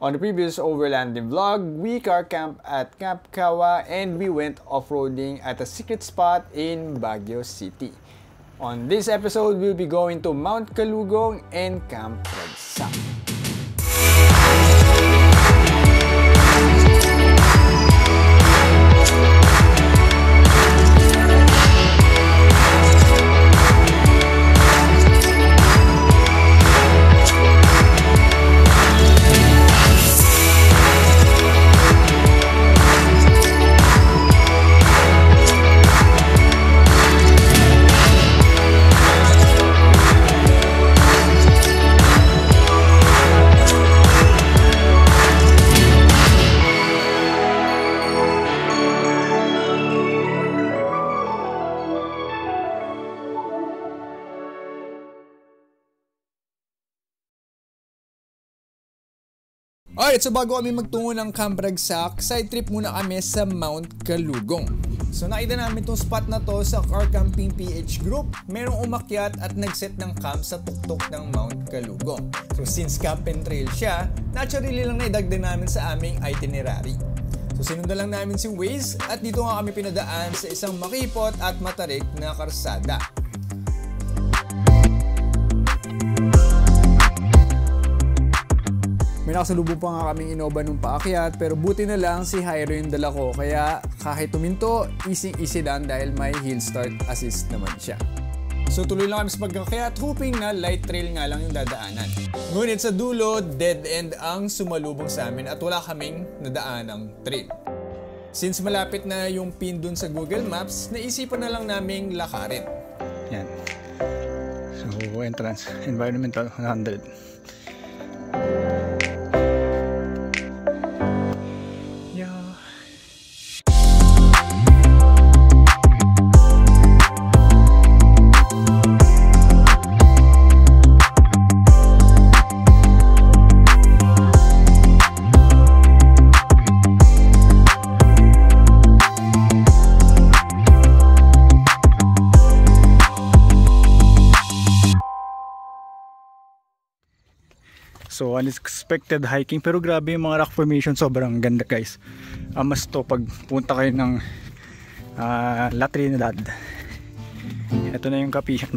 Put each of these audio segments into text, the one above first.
On the previous overlanding vlog, we car camped at Camp Kawa and we went off-roading at a secret spot in Baguio City. On this episode, we'll be going to Mount Kalugong and Camp Ragsak. Alright, so bago kami magtungo ng Camp Ragsak, side trip muna kami sa Mount Kalugong. So nakita namin tong spot na to sa Car Camping PH Group. Merong umakyat at nagset ng camp sa tuktok ng Mount Kalugong. So since camp and trail siya, naturally lang naidagdag namin sa aming itinerary. So sinundan lang namin si Waze at dito nga kami pinadaan sa isang makipot at matarik na karsada. May nakasalubong pa nga kaming Innova nung paakyat, pero buti na lang si Jairo yung dala ko, kaya kahit tuminto, easy lang dahil may hill start assist naman siya. So tuloy lang kami sa pagkakyat, hoping na light trail nga lang yung dadaanan. Ngunit sa dulo, dead end ang sumalubong sa amin at wala kaming nadaanang trail. Since malapit na yung pin dun sa Google Maps, naisipan na lang naming lakarin. Yan. So entrance, environmental 100. So unexpected hiking, pero grabe yung mga rock formation, sobrang ganda guys. Mas to pag punta kayo ng La Trinidad. Ito na yung kapihan.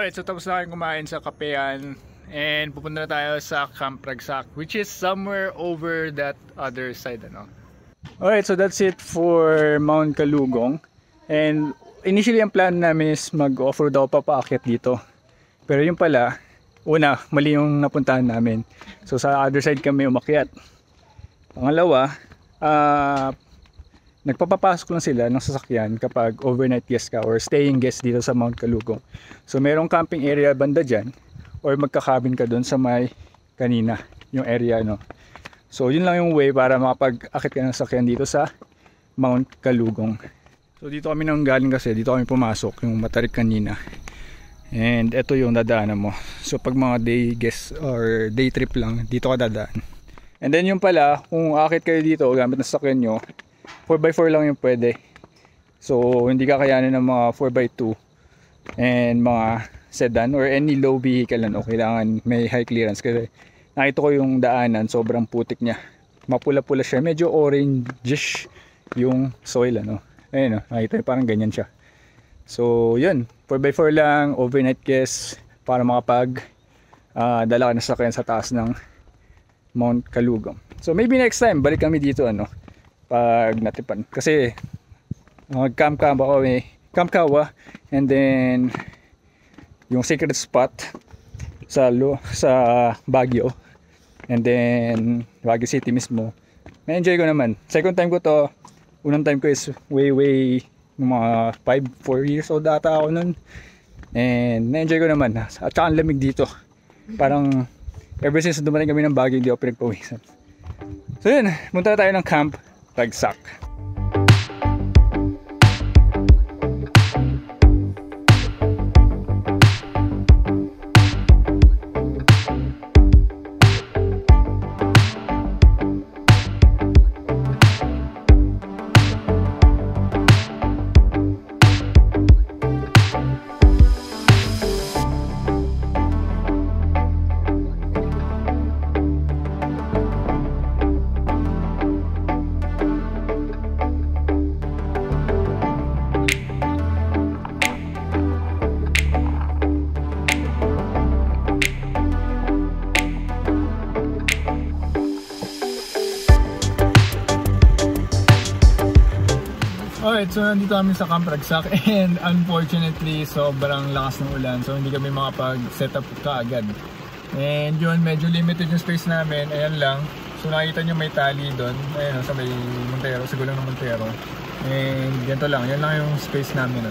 Alright, so tapos na tayong kumain sa kapean and pupunta na tayo sa Camp Ragsak, which is somewhere over that other side, ano. Alright, so that's it for Mount Kalugong. And initially ang plan namin is mag-off-road ako papaakyat dito. Pero yung pala, una, mali yung napuntahan namin. So sa other side kami umakyat. Pangalawa, nagpapapasok lang sila ng sasakyan kapag overnight guest ka or staying guest dito sa Mount Kalugong. So merong camping area banda dyan or magkakabin ka doon sa may kanina, yung area, no. So yun lang yung way para makapag-akit ka ng sasakyan dito sa Mount Kalugong. So dito kami nang galing kasi dito kami pumasok, yung matarik kanina. And ito yung dadaanan mo. So pag mga day guest or day trip lang, dito ka dadaan. And then yung pala, kung akit kayo dito gamit ng sasakyan nyo, 4x4 lang yung pwede. So hindi kakayanin ng mga 4x2 and mga sedan or any low vehicle, ano. Kailangan may high clearance kasi nakita ko yung daanan, sobrang putik niya. Mapula-pula siya, medyo orange yung soil, ano. Ayun, no, nakita nyo, parang ganyan siya. So yun, 4x4 lang, overnight guest para makapag dala ka na sakyan sa taas ng Mount Kalugong. So maybe next time balik kami dito, ano, pag natipan, kasi Camp Kawa, and then yung secret spot sa Baguio, and then Baguio City mismo. Na-enjoy ko naman. Second time ko to. Unang time ko is way mga 4 years old ata ako nun. And na-enjoy ko naman. At saka ang lamig dito. Parang ever since dumating kami ng Baguio, hindi ako pinagpawisan. So yun, punta na tayo ng Camp Ragsak. Alright, so nandito kami sa Camp Ragsak and unfortunately sobrang lakas ng ulan, so hindi kami makapag-set up kaagad. And yun, medyo limited yung space namin, ayan lang. So nakita nyo may tali doon, ayan sa may Montero, sa gulong ng Montero. And ganito lang, yan lang yung space namin.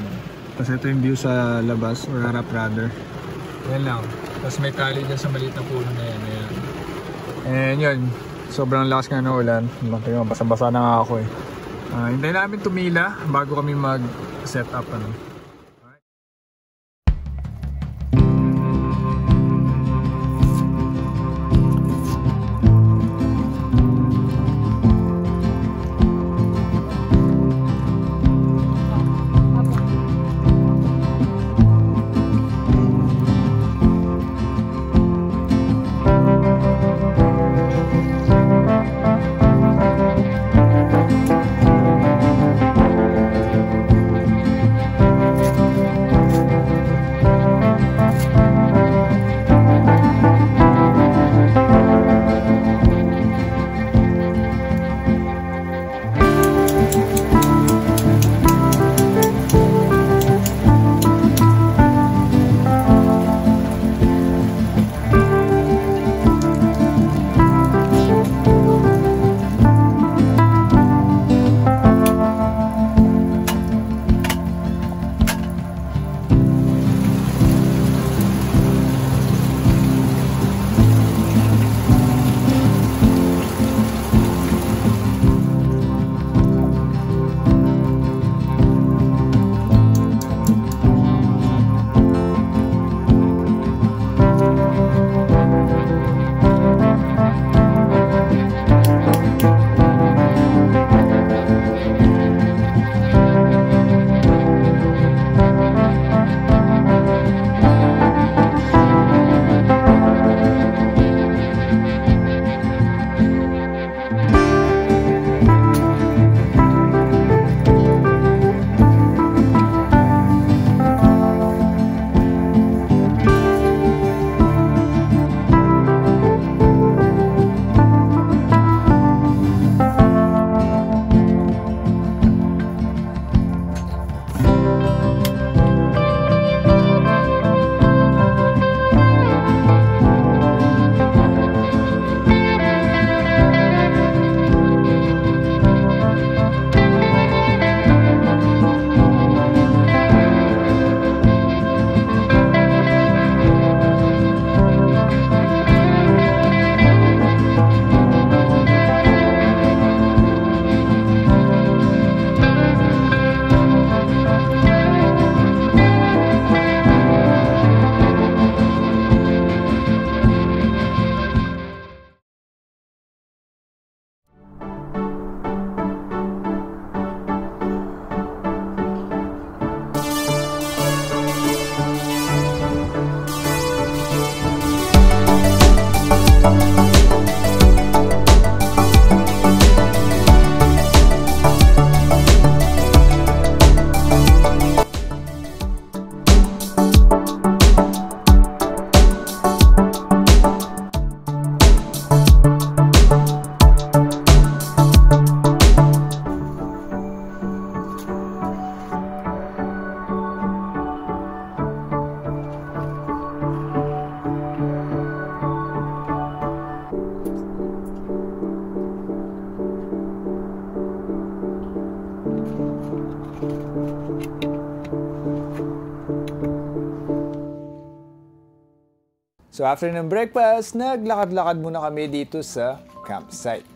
Tapos ito yung view sa labas, or harap rather. Ayan lang, tapos may tali dyan sa maliit na puno na yan, ayan. And yun, sobrang lakas nga ng ulan, basa-basa na nga ako eh. Hintayin namin tumila bago kami mag-set up. So after ng breakfast, naglakad-lakad muna kami dito sa campsite.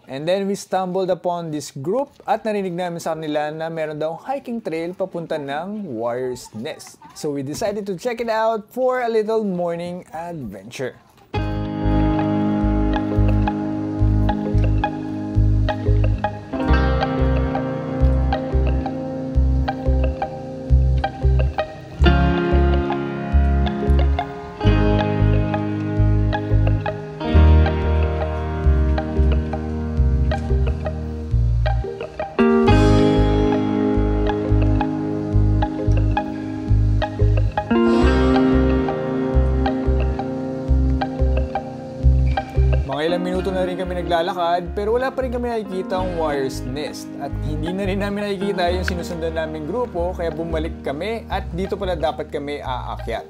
And then we stumbled upon this group at narinig namin sa kanila na meron daw hiking trail papunta ng Warrior's Nest. So we decided to check it out for a little morning adventure. Mga ilang minuto na rin kami naglalakad pero wala pa rin kami nakikita ang Warrior's Nest at hindi na rin namin nakikita yung sinusundan naming grupo kaya bumalik kami at dito pala dapat kami aakyat.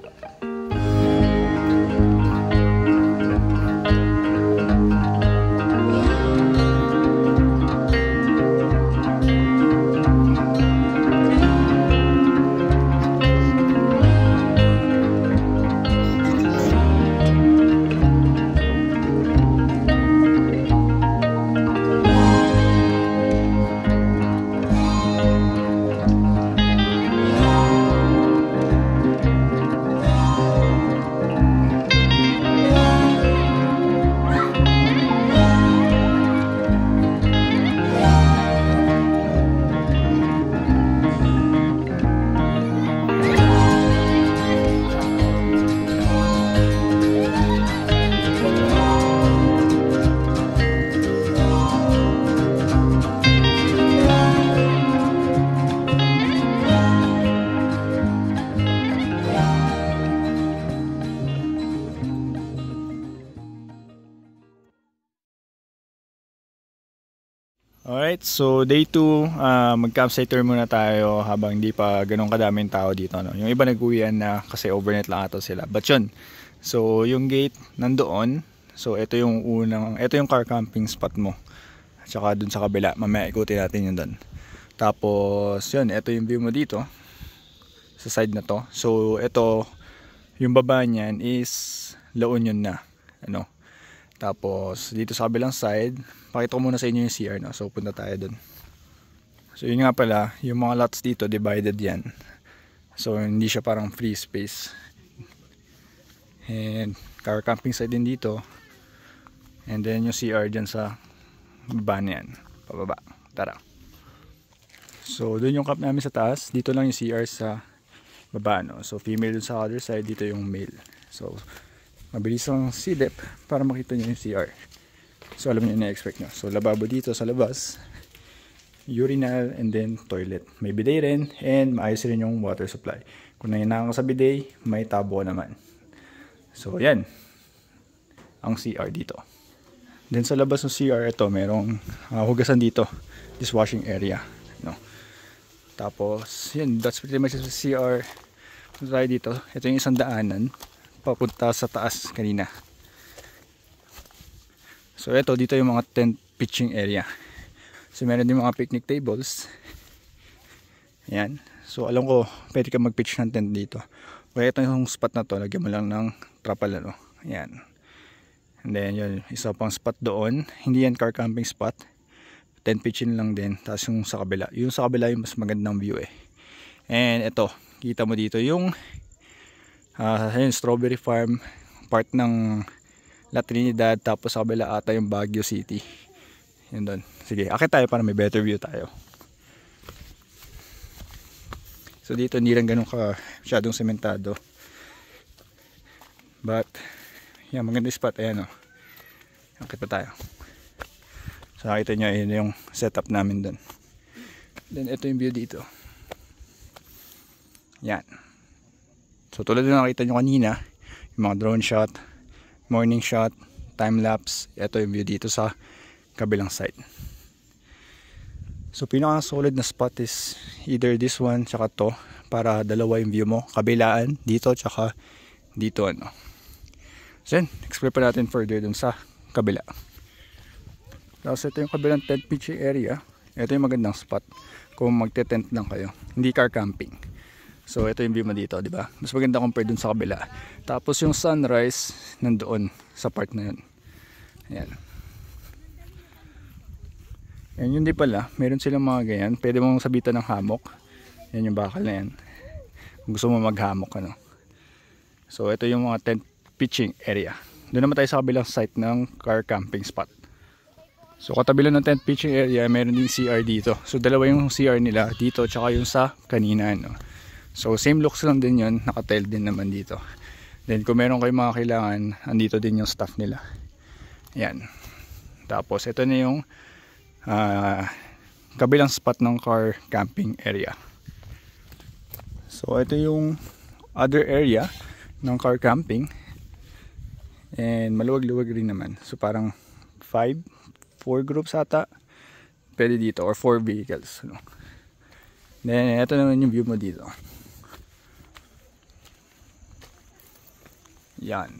Alright, so day 2, mag-campsite tour muna tayo habang hindi pa ganun kadaming tao dito. No? Yung iba nag-uwian na kasi overnight lang ata sila. But yun, so yung gate nandoon. So ito yung car camping spot mo. Tsaka dun sa kabila, mamaya ikutin natin yun dun. Tapos yun, ito yung view mo dito. Sa side na to. So ito, yung baba niyan is La Union na. Ano? Tapos dito sa kabilang side, pakita ko muna sa inyo yung CR, no? So punta tayo dun. So yun nga pala, yung mga lots dito divided yan. So hindi siya parang free space. And car camping side din dito. And then yung CR dyan sa baba na yan, pababa. Tara. So dun yung camp namin sa taas, dito lang yung CR sa baba, no? So female dun sa other side, dito yung male. So mabilis ang silip para makita nyo yung CR. So alam nyo yung na-expect nyo. So lababo dito sa labas, urinal, and then toilet. May bidet rin, and maayos rin yung water supply. Kung nanginakang ka sa bidet, may tabo naman. So yan ang CR dito. Then sa labas ng CR, ito merong hugasan dito, dishwashing area, no? Tapos yun, that's pretty much the CR. Punta tayo dito. Ito yung isang daanan papunta sa taas kanina. So ito, dito yung mga tent pitching area. So meron din mga picnic tables. Ayan. So alam ko, pwede ka mag-pitch ng tent dito. Kaya ito yung spot na to, lagyan mo lang ng trapal, ano. Ayan. And then yun, isa pang spot doon. Hindi yan car camping spot. Tent pitching lang din. Tapos yung sa kabila. Yung sa kabila yung mas magandang view eh. And ito, kita mo dito yung yung strawberry farm, part ng La Trinidad, tapos sa kabila ata yung Baguio City. Yun doon. Sige, akit tayo para may better view tayo. So dito hindi lang ganun ka masyadong sementado. But yan, maganda spot. Ayan, oh. Akit pa tayo. So nakita nyo, yun yung setup namin doon. Then ito yung view dito. Yan. So tulad na nakita nyo kanina, yung mga drone shot, morning shot, time-lapse. Ito yung view dito sa kabilang side. So pinaka-solid na spot is either this one tsaka to, para dalawa yung view mo, kabilaan dito tsaka dito ano. So yun, explore pa natin further dun sa kabila. Tapos ito yung kabilang tent pitching area. Ito yung magandang spot kung magte-tent lang kayo, hindi car camping. So ito yung view mo dito, di ba? Mas maganda compare dun sa kabila. Tapos yung sunrise nandoon sa part na yun. Ayan. Yan yun, di pala, meron silang mga ganyan. Pwede mong sabitan ng hammock. Yan yung bakal na yan. Kung gusto mo maghammock ano. So ito yung mga tent pitching area. Doon naman tayo sa kabilang site ng car camping spot. So katabi lang ng tent pitching area, meron din CR dito. So dalawa yung CR nila dito tsaka yung sa kanina no. So same looks lang din yun, naka-tile din naman dito. Then kung meron kayong mga kailangan, andito din yung staff nila. Yan. Tapos ito na yung kabilang spot ng car camping area. So ito yung other area ng car camping. And maluwag-luwag rin naman. So parang 4 groups ata pwede dito, or 4 vehicles no? Then ito naman yung view mo dito. Yan.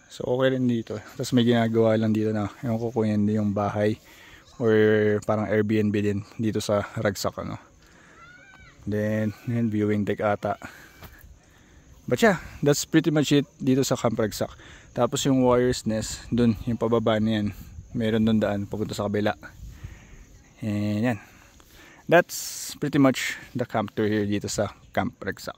So okay rin dito. Tapos may ginagawa lang dito na yung kukunin din yung bahay or parang Airbnb din dito sa Ragsak ano. Then yun, viewing deck ata. But yeah, that's pretty much it dito sa Camp Ragsak. Tapos yung Warriors Nest, dun yung pababa niyan, meron dun daan papunta sa kabila. And yan. That's pretty much the camp tour here dito sa Camp Ragsak.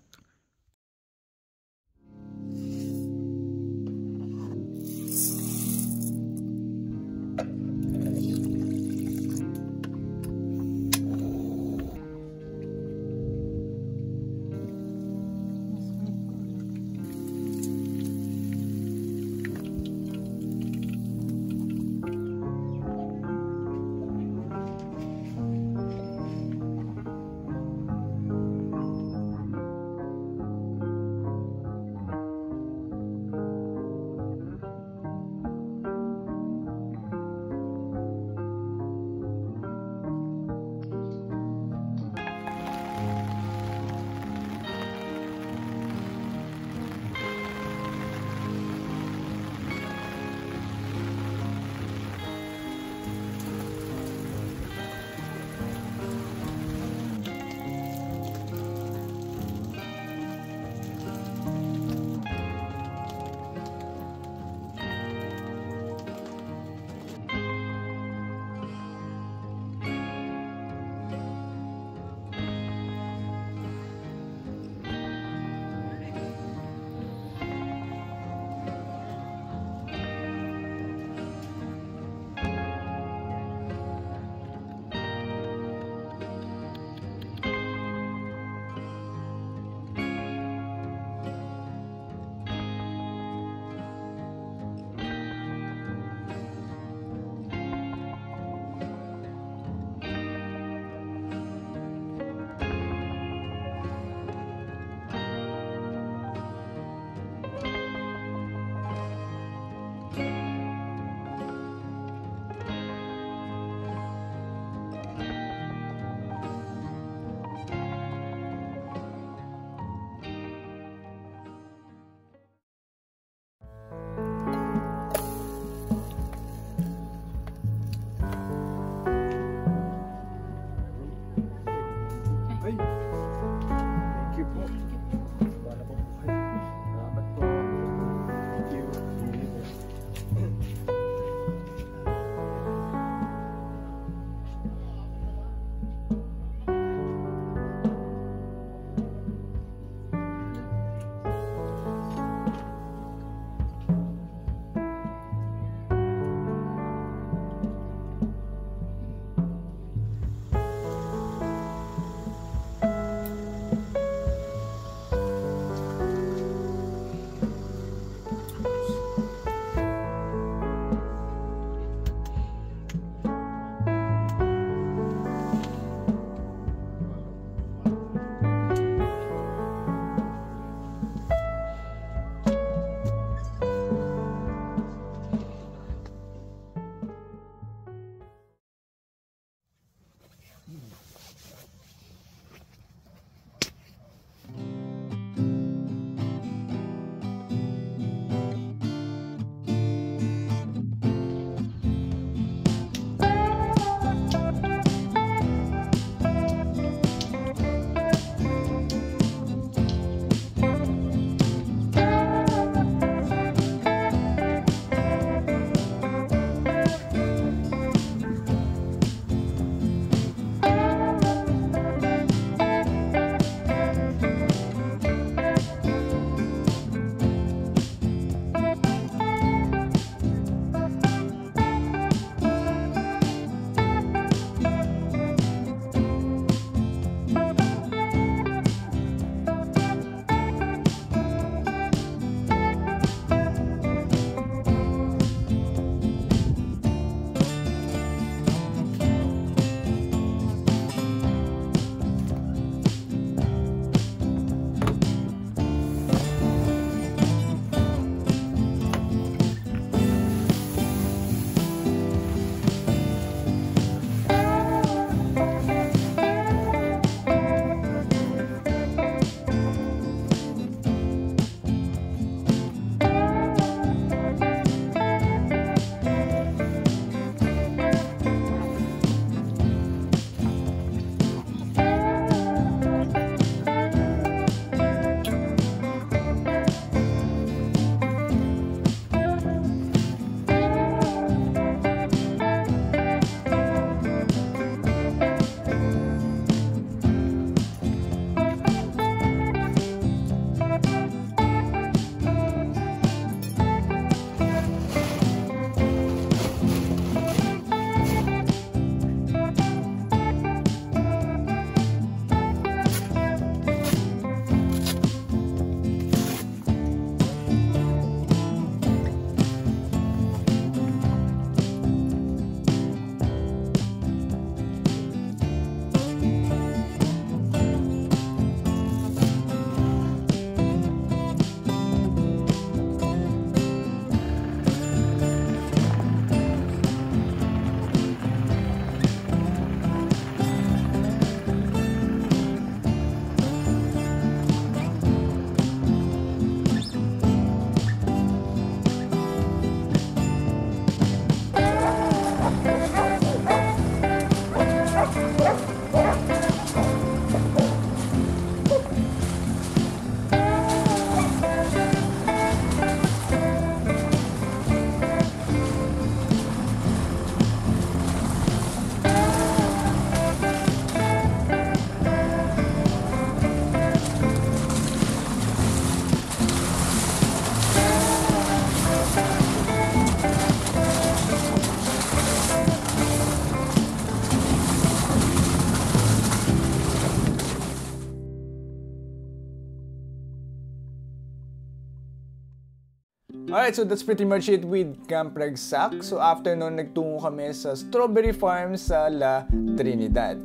Alright, so that's pretty much it with Camp Ragsak. So after nun, nagtungo kami sa strawberry farm sa La Trinidad.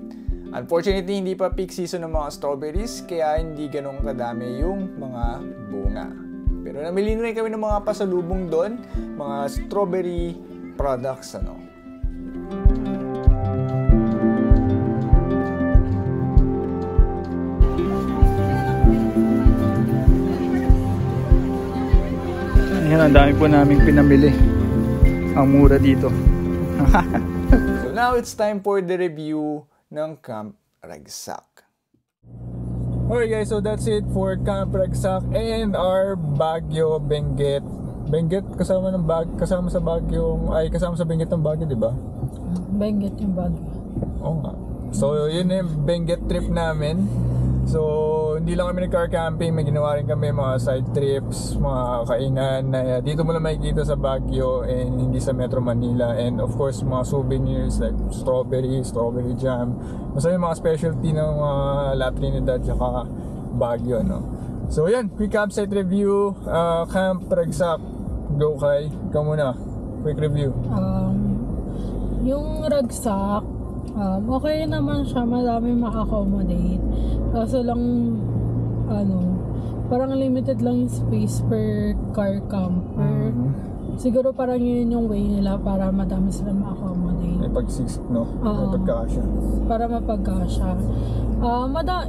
Unfortunately, hindi pa peak season ng mga strawberries, kaya hindi ganun kadami yung mga bunga. Pero namili rin kami ng mga pasalubong doon, mga strawberry products, ano. Ayan, ang dami po naming pinamili. Ang mura dito. So now it's time for the review ng Camp Ragsak. Alright guys, so that's it for Camp Ragsak and our Baguio Benguet. Benguet kasama sa Baguio, kasama sa Benguet ng Baguio, di ba? Benguet yung Baguio. Oo nga. So yun yung Benguet trip namin. So hindi lang kami nag-car camping, may ginawa rin kami mga side trips, mga kainan na dito mo lang makikita sa Baguio and hindi sa Metro Manila, and of course mga souvenirs like strawberry jam. Basta yung mga specialty ng La Trinidad tsaka Baguio, no? So yan, quick campsite review, Camp Ragsak. Go Kai, ikaw muna, quick review. Yung Ragsak, okay naman siya, madami ma-accommodate. Kaso lang, parang limited lang yung space per car camper. Siguro parang yun yung way nila para madami sila ma-accommodate. May pag-6, no? May pagkakasya. Para mapagkasya.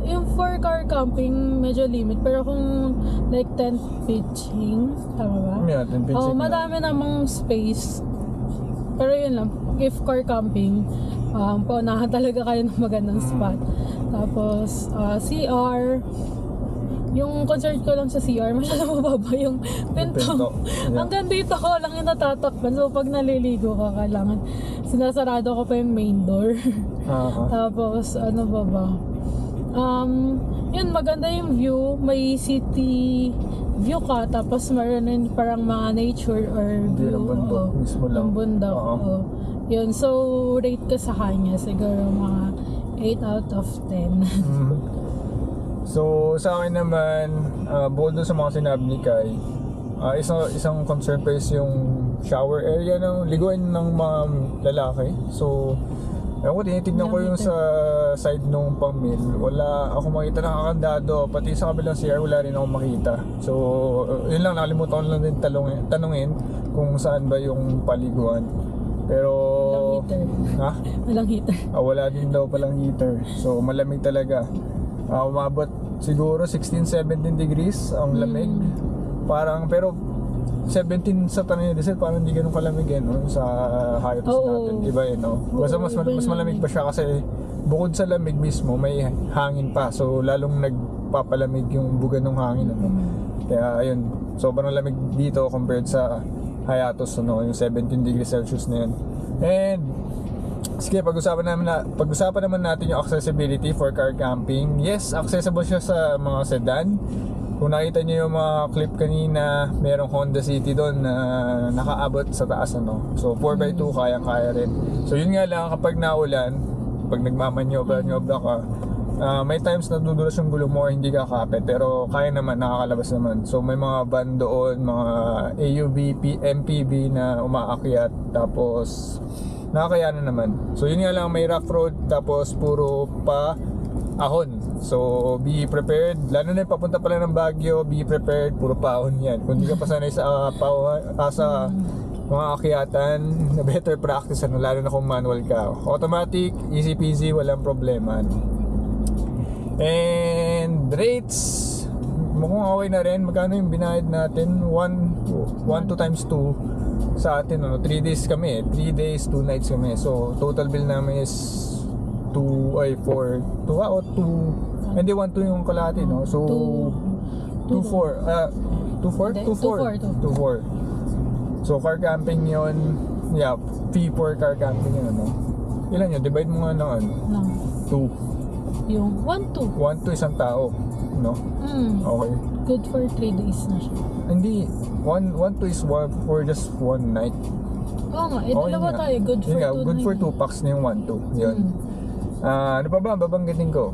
Yung for car camping, medyo limit. Pero kung like tent pitching, tama ba? Yeah, tent pitching. Madami namang space. Pero yun lang, if car camping, paunahan talaga kayo ng magandang spot. Tapos, CR, yung concern ko lang sa CR, masyadong mababa yung pinto. Yeah. Hanggang dito ko lang yung natatakpan. So, pag naliligo ka, kailangan sinasarado ko pa yung main door. Tapos, ano ba? Yun, maganda yung view. May city view ka, tapos meron din parang mga nature or view. Ng bundok. Yun, so rate ko sa kanya siguro mga 8 out of 10. So sa akin naman, bukod doon sa mga sinabi ni Kai, isang concern pa is yung shower area ng liguan ng mga lalaki. So ako tinitignan ko yung sa side nung pang-meal, wala ako makita nakakandado, pati sa kabilang CR wala rin ako makita. So yun lang, nakalimutan ko lang din tanungin kung saan ba yung paliguan. Pero walang heater. Ha? Walang heater. Wala din daw palang heater. So malamig talaga. Umabot siguro 16-17 degrees ang lamig. Parang pero 17 sa Tanay Rizal parang hindi ganun kalamig no? Sa hayatos natin, iba no? Basta mas malamig pa siya kasi bukod sa lamig mismo may hangin pa, so lalong nagpapalamig yung buga ng hangin, no? Kaya ayun, sobrang lamig dito compared sa hayatos, no? Yung 17 degrees Celsius na yun. And sige, pag-usapan naman natin yung accessibility for car camping. Yes, accessible siya sa mga sedan. Kung nakita niyo yung mga clip kanina, merong Honda City doon na nakaabot sa taas, ano. So 4x2 kaya rin. So yun nga lang, kapag naulan, pag nagmamanyobra ka, may times na dudulas yung gulong mo, hindi ka kapit, pero kaya naman, nakakalabas naman. So may mga van doon, mga AUV, MPV na umaakyat, tapos nakakayanan naman. So yun nga lang, may rough road, tapos puro pa ahon. So be prepared, lalo na yung papunta pala ng Baguio, be prepared, puro paahon yan. Kung hindi ka pa sanay sa sa mga akyatan, na better practice, ano, lalo na kung manual ka. Automatic, easy peasy, walang problema. And rates, mukhang okay na rin. Magkano yung binayad natin? 1 to times 2 sa atin, ano, 3 days kami, 3 days, 2 nights kami. So total bill namin is 2, hindi 1-2 yung kalahati, no? So 2-4 So car camping yun. Yeah, fee for car camping yun, ano? Ilan yun? Divide mo nga ng ano? 2. Yung 1-2 isang tao, no? Okay. Good for 3 days na siya. Hindi, 1-2 is for just 1 night. Oo nga, dalawa tayo. Good for 2 night. Good for 2 packs na yung 1-2. Yun. Ano pa ba? Babanggitin ko.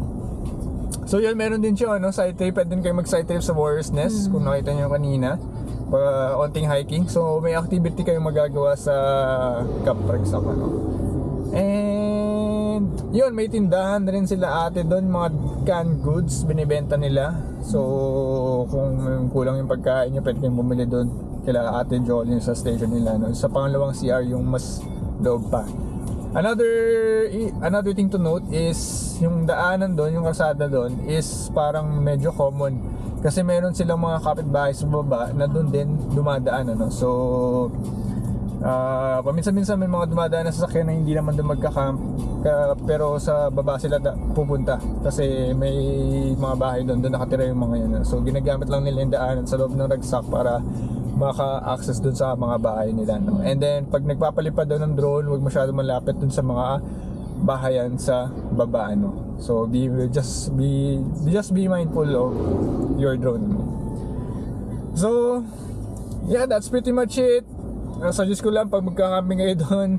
So yun, meron din siya, ano, side trip. Pwede din kayo mag side trip sa Warriors Nest, kung nakita nyo kanina. onting hiking. So may activity kayong magagawa sa Camp Ragsak, ano. And yun, may tindahan rin sila ate doon, mga canned goods binibenta nila. So kung kulang yung pagkain nyo, pwede kayong bumili doon kila ate Jolene sa station nila, no? Sa pangalawang CR yung mas loob pa. Another thing to note is yung daanan doon, yung kalsada doon is parang medyo common kasi meron silang mga kapitbahay sa baba na doon din dumadaan, ano. So paminsan-minsan may mga dumadaan na sasakyan na hindi naman doon magka-camp, pero sa baba sila pupunta kasi may mga bahay doon nakatira yung mga yun. So ginagamit lang nila yung daanan sa loob ng Ragsak para maka-access dun sa mga bahay nila, no? And then pag nagpapalipad daw ng drone, huwag masyado malapit dun sa mga bahayan sa baba, no? So just be mindful of your drone. So yeah, that's pretty much it. Suggest ko lang pag magka-camping kayo doon,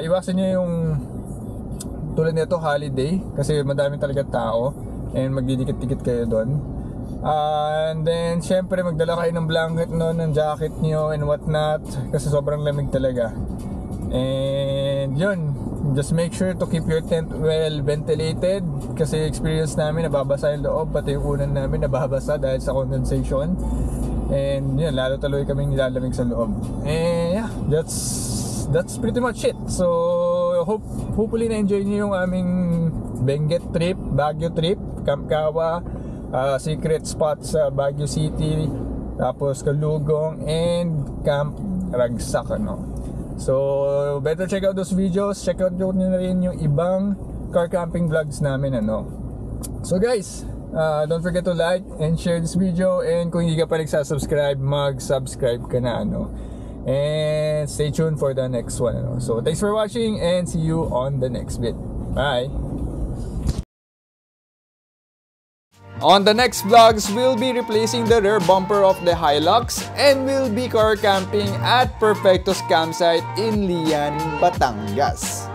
iwasan nyo yung tulad nito holiday kasi madami talaga tao and magdidikit-dikit kayo doon. And then syempre magdala kayo ng blanket no, ng jacket nyo and whatnot kasi sobrang lamig talaga. And yun, just make sure to keep your tent well ventilated kasi experience namin nababasa yung loob, pati yung unan namin nababasa dahil sa condensation. And yun, lalo tuloy kaming nilalamig sa loob. And yeah, that's pretty much it. So hopefully na-enjoy nyo yung aming Benguet trip, Baguio trip, Camp Kawa, secret spot sa Baguio City, tapos Kalugong and Camp Ragsak, ano. So better check out those videos, check out nyo na rin yung ibang car camping vlogs namin, ano. So guys, don't forget to like and share this video, and kung hindi ka pa nagsasubscribe, mag-subscribe ka na, ano. And stay tuned for the next one, ano. So thanks for watching and see you on the next bit. Bye. On the next vlogs, we'll be replacing the rear bumper of the Hilux and we'll be car camping at Perfecto's campsite in Lian, Batangas.